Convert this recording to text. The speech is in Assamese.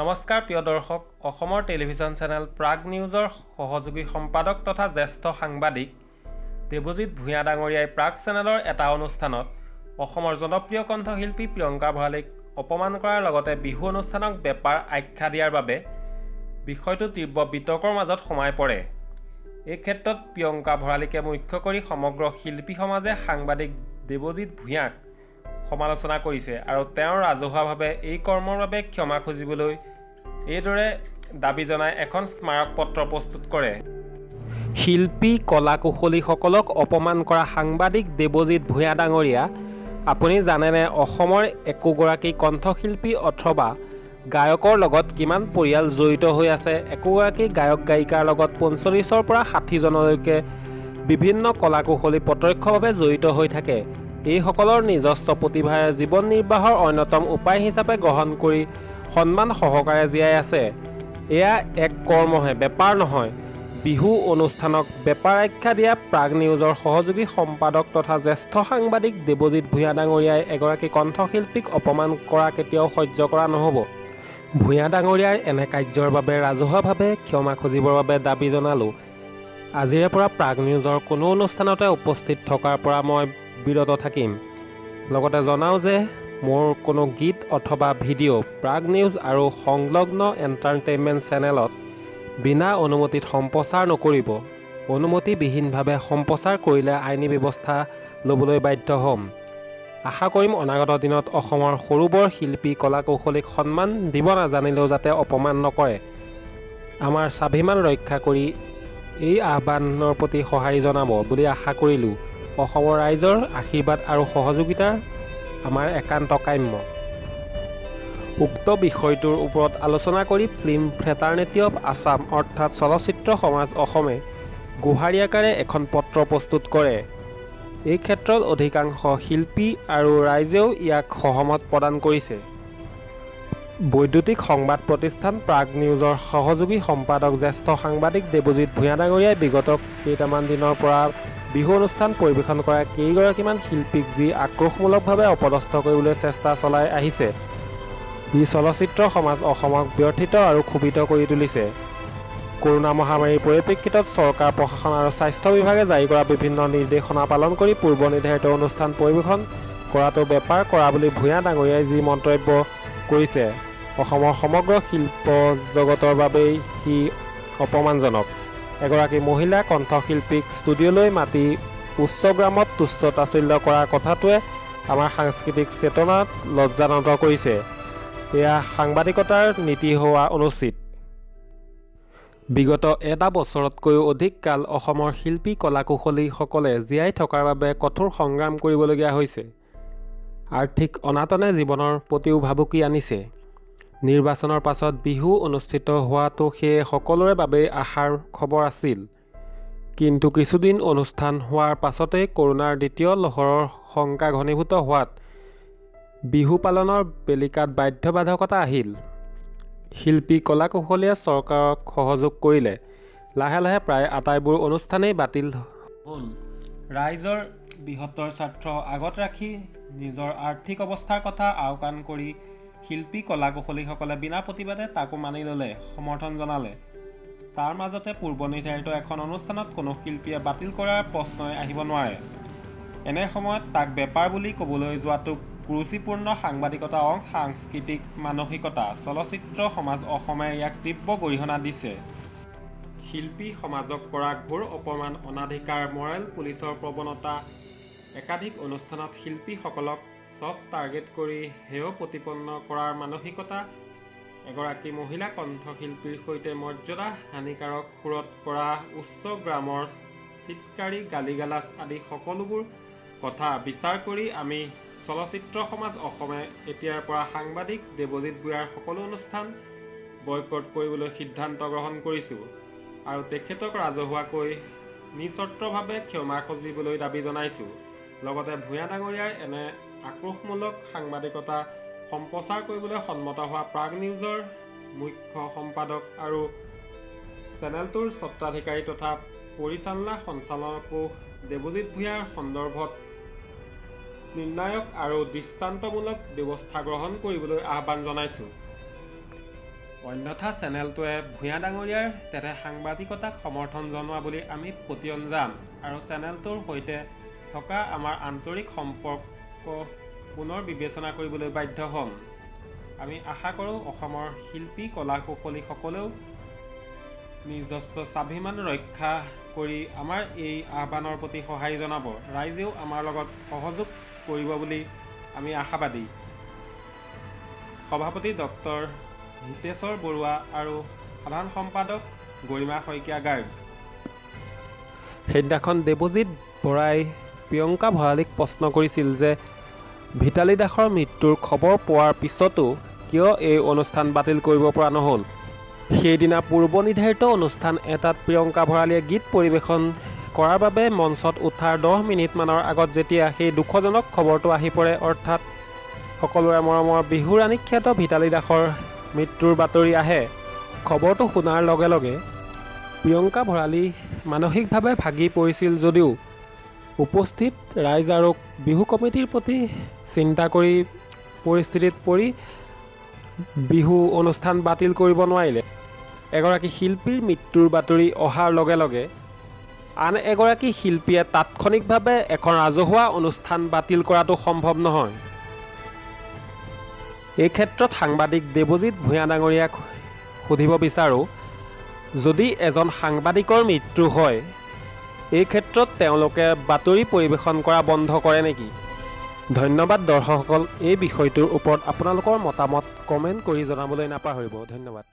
নমস্কাৰ প্ৰিয় দৰ্শক, অসমৰ টেলিভিছন চেনেল প্ৰাগ নিউজৰ সহযোগী সম্পাদক তথা জ্যেষ্ঠ সাংবাদিক দেৱজিৎ ভূঞা ডাঙৰীয়াই প্ৰাগ চেনেলৰ এটা অনুষ্ঠানত অসমৰ জনপ্ৰিয় কণ্ঠশিল্পী প্ৰিয়ংকা ভৰালীক অপমান কৰাৰ লগতে বিহু অনুষ্ঠানক বেপাৰ আখ্যা দিয়াৰ বাবে বিষয়টো তীব্ৰ বিতৰ্কৰ মাজত সোমাই পৰে। এই ক্ষেত্ৰত প্ৰিয়ংকা ভৰালীকে মুখ্য কৰি সমগ্ৰ শিল্পী সমাজে সাংবাদিক দেৱজিৎ ভূঞাক সমালোচনা কৰিছে আৰু তেওঁ ৰাজহুৱাভাৱে এই কৰ্মৰ বাবে ক্ষমা খুজিবলৈ এইদৰে দাবী জনাই এখন স্মাৰক পত্ৰ প্ৰস্তুত কৰে। শিল্পী কলা কুশলীসকলক অপমান কৰা সাংবাদিক দেৱজিৎ ভূঞা ডাঙৰীয়া, আপুনি জানেনে অসমৰ একোগৰাকী কণ্ঠশিল্পী অথবা গায়কৰ লগত কিমান পৰিয়াল জড়িত হৈ আছে? একোগৰাকী গায়ক গায়িকাৰ লগত ৪৫ৰ পৰা ৬০জনলৈকে বিভিন্ন কলা কুশলী প্ৰত্যক্ষভাৱে জড়িত হৈ থাকে। এইসকলৰ নিজস্ব প্ৰতিভাৰে জীৱন নিৰ্বাহৰ অন্যতম উপায় হিচাপে গ্ৰহণ কৰি সন্মান সহকাৰে জীয়াই আছে। এয়া এক কৰ্মহে, বেপাৰ নহয়। বিহু অনুষ্ঠানক বেপাৰ আখ্যা দিয়া প্ৰাগ নিউজৰ সহযোগী সম্পাদক তথা জ্যেষ্ঠ সাংবাদিক দেৱজিৎ ভূঞা ডাঙৰীয়াই এগৰাকী কণ্ঠশিল্পীক অপমান কৰা কেতিয়াও সহ্য কৰা নহ'ব। ভূঞা ডাঙৰীয়াৰ এনে কাৰ্যৰ বাবে ৰাজহুৱাভাৱে ক্ষমা খুজিবৰ বাবে দাবী জনালোঁ। আজিৰে পৰা প্ৰাগ নিউজৰ কোনো অনুষ্ঠানতে উপস্থিত থকাৰ পৰা মই বিৰত থাকিম। লগতে জনাওঁ যে মোৰ কোনো গীত অথবা ভিডিঅ' প্ৰাগ নিউজ আৰু সংলগ্ন এণ্টাৰটেইনমেণ্ট চেনেলত বিনা অনুমতিত সম্প্ৰচাৰ নকৰিব। অনুমতিবিহীনভাৱে সম্প্ৰচাৰ কৰিলে আইনী ব্যৱস্থা ল'বলৈ বাধ্য হ'ম। আশা কৰিম অনাগত দিনত অসমৰ সৰু বৰ শিল্পী কলা কৌশলীক সন্মান দিব নাজানিলেও যাতে অপমান নকৰে। আমাৰ স্বাভিমান ৰক্ষা কৰি এই আহ্বানৰ প্ৰতি সঁহাৰি জনাব বুলি আশা কৰিলোঁ। অসমৰ ৰাইজৰ আশীৰ্বাদ আৰু সহযোগিতাৰ আমাৰ একান্ত কাম্য। উক্ত বিষয়টোৰ ওপৰত আলোচনা কৰি ফিল্ম ফ্ৰেটাৰ্নিটি অৱ আছাম অৰ্থাৎ চলচ্চিত্ৰ সমাজ অসমে গুহাৰি এখন পত্ৰ প্ৰস্তুত কৰে। এই ক্ষেত্ৰত অধিকাংশ শিল্পী আৰু ৰাইজেও ইয়াক সহমত প্ৰদান কৰিছে। বৈদ্যুতিক সংবাদ প্ৰতিষ্ঠান প্ৰাগ নিউজৰ সহযোগী সম্পাদক জ্যেষ্ঠ সাংবাদিক দেৱজিৎ ভূঞা ডাঙৰীয়াই বিগত কেইটামান দিনৰ পৰা বিহু অনুষ্ঠান পৰিৱেশন কৰা কেইগৰাকীমান শিল্পীক যি আক্ৰোশমূলকভাৱে অপদস্থ কৰিবলৈ চেষ্টা চলাই আহিছে, ই চলচ্চিত্ৰ সমাজ অসমক ব্যথিত আৰু ক্ষোভিত কৰি তুলিছে। কৰোনা মহামাৰীৰ পৰিপ্ৰেক্ষিতত চৰকাৰ প্ৰশাসন আৰু স্বাস্থ্য বিভাগে জাৰি কৰা বিভিন্ন নিৰ্দেশনা পালন কৰি পূৰ্ব নিৰ্ধাৰিত অনুষ্ঠান পৰিৱেশন কৰাটো বেপাৰ কৰা বুলি ভূঞা ডাঙৰীয়াই যি মন্তব্য কৰিছে, অসমৰ সমগ্ৰ শিল্প জগতৰ বাবেই সি অপমানজনক। এগৰাকী মহিলা কণ্ঠশিল্পীক ষ্টুডিঅ'লৈ মাতি উচ্চগ্ৰামত তুচ্ছ তাচ্ছিল্য কৰাৰ কথাটোৱে আমাৰ সাংস্কৃতিক চেতনাত লজ্জানত কৰিছে। এয়া সাংবাদিকতাৰ নীতি হোৱা অনুচিত। বিগত এটা বছৰতকৈও অধিক কাল অসমৰ শিল্পী কলা কুশলীসকলে জীয়াই থকাৰ বাবে কঠোৰ সংগ্ৰাম কৰিবলগীয়া হৈছে। আৰ্থিক অনাটনে জীৱনৰ প্ৰতিও ভাবুকি আনিছে। নিৰ্বাচনৰ পাছত বিহু অনুষ্ঠিত হোৱাটো সেয়ে সকলোৰে বাবেই আশাৰ খবৰ আছিল। কিন্তু কিছুদিন অনুষ্ঠান হোৱাৰ পাছতেই কৰোনাৰ দ্বিতীয় লহৰৰ শংকা ঘনীভূত হোৱাত বিহু পালনৰ বেলিকাত বাধ্যবাধকতা আহিল। শিল্পী কলা কুশলীয়ে চৰকাৰক সহযোগ কৰিলে। লাহে লাহে প্ৰায় আটাইবোৰ অনুষ্ঠানেই বাতিল হ'ল। ৰাইজৰ বৃহত্তৰ স্বাৰ্থ আগত ৰাখি নিজৰ আৰ্থিক অৱস্থাৰ কথা আওকাণ কৰি শিল্পী কলা কুশলীসকলে বিনা প্ৰতিবাদে তাকো মানি ল'লে, সমৰ্থন জনালে। তাৰ মাজতে পূৰ্ব নিৰ্ধাৰিত এখন অনুষ্ঠানত কোনো শিল্পীয়ে বাতিল কৰাৰ প্ৰশ্নই আহিব নোৱাৰে। এনে সময়ত তাক বেপাৰ বুলি ক'বলৈ যোৱাটো কুৰুচিপূৰ্ণ সাংবাদিকতা অসাংস্কৃতিক মানসিকতা। চলচ্চিত্ৰ সমাজ অসমে ইয়াক তীব্ৰ গৰিহণা দিছে। শিল্পী সমাজক কৰা ঘোৰ অপমান, অনাধিকাৰ, মৰেল পুলিচৰ প্ৰৱণতা, একাধিক অনুষ্ঠানত শিল্পীসকলক ছফ্ট টাৰ্গেট কৰি হেয় প্ৰতিপন্ন কৰাৰ মানসিকতা, এগৰাকী মহিলা কণ্ঠশিল্পীৰ সৈতে মৰ্যাদা হানিকাৰক সুৰত কৰা উচ্চগ্ৰামৰ চিৎকাৰী, গালিগালাজ আদি সকলোবোৰ কথা বিচাৰ কৰি আমি চলচ্চিত্ৰ সমাজ অসমে এতিয়াৰ পৰা সাংবাদিক দেৱজিৎ ভূঞাৰ সকলো অনুষ্ঠান বয়কট কৰিবলৈ সিদ্ধান্ত গ্ৰহণ কৰিছোঁ আৰু তেখেতক ৰাজহুৱাকৈ নিস্বাৰ্থভাৱে ক্ষমা খুজিবলৈ দাবী জনাইছোঁ। লগতে ভূঞা ডাঙৰীয়াৰ এনে আক্ৰোশমূলক সাংবাদিকতা সম্প্ৰচাৰ কৰিবলৈ সন্মত হোৱা প্ৰাগ নিউজৰ মুখ্য সম্পাদক আৰু চেনেলটোৰ স্বত্বাধিকাৰী তথা পৰিচালনা সঞ্চালকো দেৱজিৎ ভূঞাৰ সন্দৰ্ভত নিৰ্ণায়ক আৰু দৃষ্টান্তমূলক ব্যৱস্থা গ্ৰহণ কৰিবলৈ আহ্বান জনাইছোঁ। অন্যথা চেনেলটোৱে ভূঞা ডাঙৰীয়াৰ তেনে সাংবাদিকতাক সমৰ্থন জনোৱা বুলি আমি পতিয়ন যাম আৰু চেনেলটোৰ সৈতে থকা আমাৰ আন্তৰিক সম্পৰ্ক পুনৰ বিবেচনা কৰিবলৈ বাধ্য হ'ম। আমি আশা কৰোঁ অসমৰ শিল্পী কলা কৌশলীসকলেও নিজস্ব স্বাভিমান ৰক্ষা কৰি আমাৰ এই আহ্বানৰ প্ৰতি সঁহাৰি জনাব। ৰাইজেও আমাৰ লগত সহযোগ কৰিব বুলি আমি আশাবাদী। সভাপতি ডক্টৰ হিতেশ্বৰ বৰুৱা আৰু সাধাৰণ সম্পাদক গৰিমা শইকীয়া গাৰ্গ। সেইদিনাখন দেৱজিৎ বৰাই প্ৰিয়ংকা ভৰালীক প্ৰশ্ন কৰিছিল যে ভিতালী দাসৰ মৃত্যুৰ খবৰ পোৱাৰ পিছতো কিয় এই অনুষ্ঠান বাতিল কৰিব পৰা নহ'ল। সেইদিনা পূৰ্ব নিৰ্ধাৰিত অনুষ্ঠান এটাত প্ৰিয়ংকা ভৰালীয়ে গীত পৰিৱেশন কৰাৰ বাবে মঞ্চত উঠাৰ 10 মিনিটমানৰ আগত যেতিয়া সেই দুখজনক খবৰটো আহি পৰে, অৰ্থাৎ সকলোৰে মৰমৰ বিহুৰাণী খ্যাত ভিতালী দাসৰ মৃত্যুৰ বাতৰি আহে, খবৰটো শুনাৰ লগে লগে প্ৰিয়ংকা ভৰালী মানসিকভাৱে ভাগি পৰিছিল যদিও উপস্থিত ৰাইজ আৰু বিহু কমিটিৰ প্ৰতি চিন্তা কৰি পৰিস্থিতিত পৰি বিহু অনুষ্ঠান বাতিল কৰিব নোৱাৰিলে। এগৰাকী শিল্পীৰ মৃত্যুৰ বাতৰি অহাৰ লগে লগে আন এগৰাকী শিল্পীয়ে তাৎক্ষণিকভাৱে এখন ৰাজহুৱা অনুষ্ঠান বাতিল কৰাটো সম্ভৱ নহয়। এই ক্ষেত্ৰত সাংবাদিক দেৱজিৎ ভূঞা ডাঙৰীয়াক সুধিব বিচাৰোঁ, যদি এজন সাংবাদিকৰ মৃত্যু হয়, এই ক্ষেত্ৰত তেওঁলোকে বাতৰি পৰিৱেশন কৰা বন্ধ কৰে নেকি? ধন্যবাদ দৰ্শকসকল। এই বিষয়টোৰ ওপৰত আপোনালোকৰ মতামত কমেণ্ট কৰি জনাবলৈ নাপাহৰিব। ধন্যবাদ।